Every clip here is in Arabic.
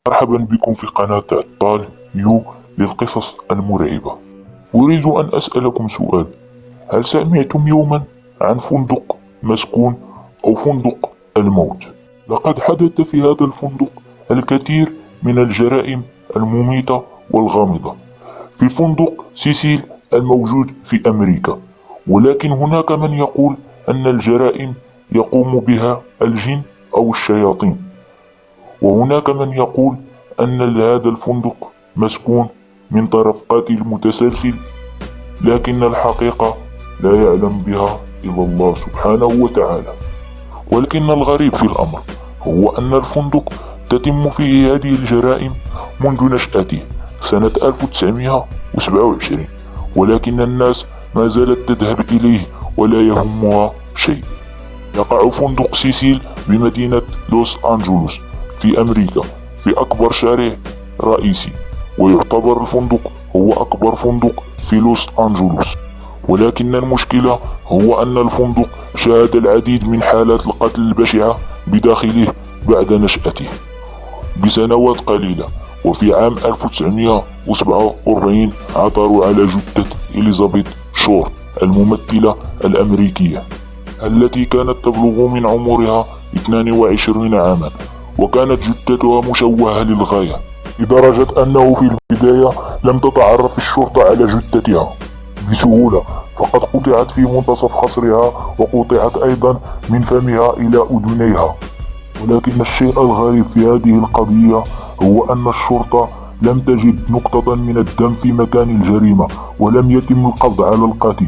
مرحبا بكم في قناة عطال يو للقصص المرعبة. أريد أن أسألكم سؤال: هل سمعتم يوما عن فندق مسكون أو فندق الموت؟ لقد حدث في هذا الفندق الكثير من الجرائم المميتة والغامضة، في فندق سيسيل الموجود في أمريكا. ولكن هناك من يقول أن الجرائم يقوم بها الجن أو الشياطين، وهناك من يقول أن هذا الفندق مسكون من طرف قاتل متسلسل، لكن الحقيقة لا يعلم بها إلا الله سبحانه وتعالى. ولكن الغريب في الأمر هو أن الفندق تتم فيه هذه الجرائم منذ نشأته سنة 1927، ولكن الناس ما زالت تذهب إليه ولا يهمها شيء. يقع فندق سيسيل بمدينة لوس أنجلوس في أمريكا، في أكبر شارع رئيسي، ويعتبر الفندق هو أكبر فندق في لوس أنجلوس. ولكن المشكلة هو أن الفندق شهد العديد من حالات القتل البشعة بداخله بعد نشأته بسنوات قليلة. وفي عام 1947 عثروا على جثة إليزابيث شور الممثلة الأمريكية، التي كانت تبلغ من عمرها 22 عاما، وكانت جثتها مشوهة للغاية، لدرجة أنه في البداية لم تتعرف الشرطة على جثتها بسهولة، فقد قطعت في منتصف خصرها وقطعت أيضا من فمها إلى أذنيها. ولكن الشيء الغريب في هذه القضية هو أن الشرطة لم تجد نقطة من الدم في مكان الجريمة، ولم يتم القبض على القاتل.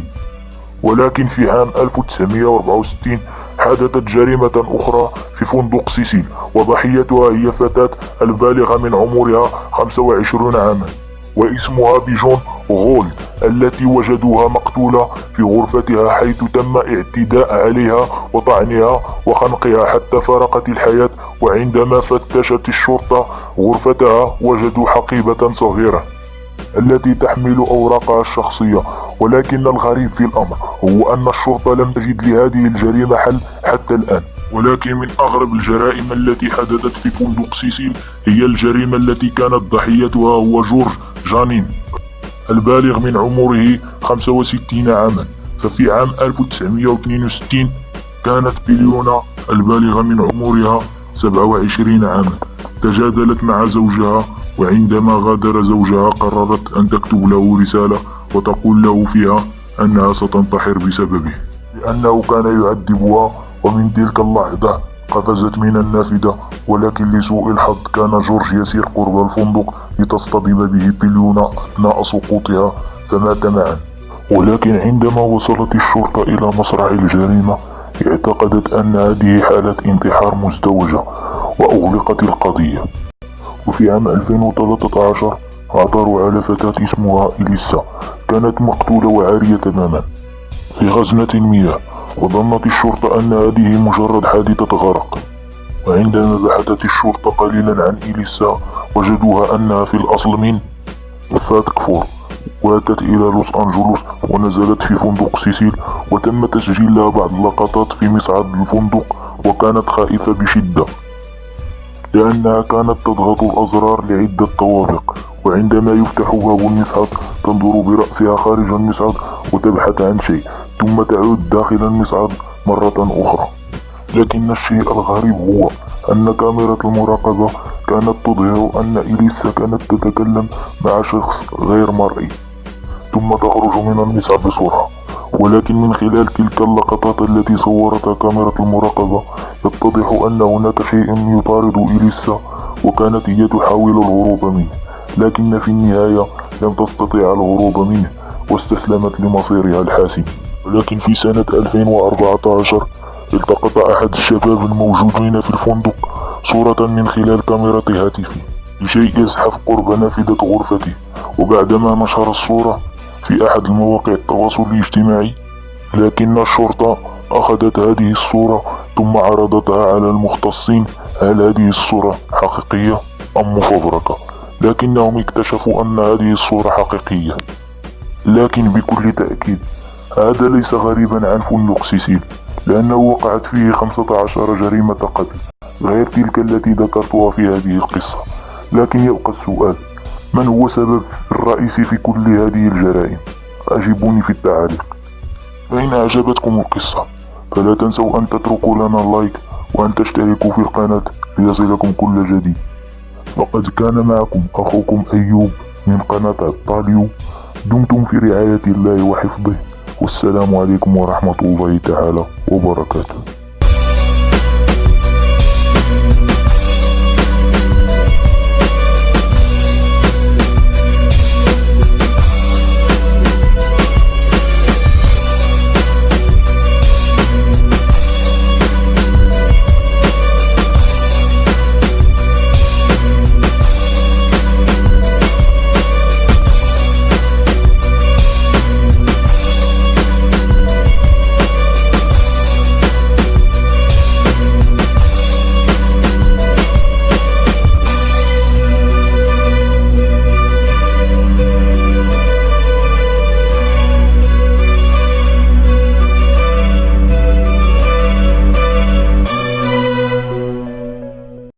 ولكن في عام 1964 حدثت جريمة أخرى في فندق سيسيل، وضحيتها هي فتاة البالغة من عمرها 25 عاما، واسمها بيجون غولد، التي وجدوها مقتولة في غرفتها، حيث تم اعتداء عليها وطعنها وخنقها حتى فارقت الحياة. وعندما فتشت الشرطة غرفتها وجدوا حقيبة صغيرة التي تحمل أوراقها الشخصية. ولكن الغريب في الأمر هو أن الشرطة لم تجد لهذه الجريمة حل حتى الآن. ولكن من أغرب الجرائم التي حدثت في فندق سيسيل هي الجريمة التي كانت ضحيتها هو جورج جانين، البالغ من عمره 65 عاما. ففي عام 1962 كانت بليونا البالغة من عمرها 27 عاما تجادلت مع زوجها، وعندما غادر زوجها قررت أن تكتب له رسالة وتقول له فيها أنها ستنتحر بسببه، لأنه كان يعذبها. ومن تلك اللحظة قفزت من النافذة، ولكن لسوء الحظ كان جورج يسير قرب الفندق لتصطدم به بليونا أثناء سقوطها، فمات معا. ولكن عندما وصلت الشرطة إلى مسرح الجريمة اعتقدت أن هذه حالة انتحار مزدوجة، وأغلقت القضية. وفي عام 2013 عثروا على فتاة اسمها إليسا، كانت مقتولة وعارية تماما في خزنة المياه، وظنت الشرطة أن هذه مجرد حادثة غرق. وعندما بحثت الشرطة قليلا عن إليسا وجدوها أنها في الأصل من فات كفور، وأتت إلى لوس أنجلوس ونزلت في فندق سيسيل، وتم تسجيل لها بعض اللقطات في مصعد الفندق، وكانت خائفة بشدة لأنها كانت تضغط الأزرار لعدة طوابق، وعندما يفتح باب المصعد تنظر برأسها خارج المصعد وتبحث عن شيء، ثم تعود داخل المصعد مرة أخرى. لكن الشيء الغريب هو أن كاميرا المراقبة كانت تظهر أن إليسا كانت تتكلم مع شخص غير مرئي، ثم تخرج من المصعد بسرعة. ولكن من خلال تلك اللقطات التي صورتها كاميرا المراقبة يتضح أن هناك شيء يطارد إليسا، وكانت هي تحاول الهروب منه، لكن في النهاية لم تستطيع الهروب منه واستسلمت لمصيرها الحاسم. ولكن في سنة 2014 التقط أحد الشباب الموجودين في الفندق صورة من خلال كاميرا هاتفه لشيء يزحف قرب نافذة غرفته، وبعدما نشر الصورة في أحد المواقع التواصل الاجتماعي، لكن الشرطة أخذت هذه الصورة ثم عرضتها على المختصين. هل هذه الصورة حقيقية أم مفبركة؟ لكنهم اكتشفوا أن هذه الصورة حقيقية. لكن بكل تأكيد هذا ليس غريبا عن فندق سيسيل، لأنه وقعت فيه 15 جريمة قتل غير تلك التي ذكرتها في هذه القصة. لكن يبقى السؤال: من هو السبب الرئيسي في كل هذه الجرائم؟ أجيبوني في التعليق. فإن أعجبتكم القصة فلا تنسوا أن تتركوا لنا اللايك وأن تشتركوا في القناة ليصلكم كل جديد. وقد كان معكم أخوكم أيوب من قناة عطاليو. دمتم في رعاية الله وحفظه، والسلام عليكم ورحمة الله تعالى وبركاته.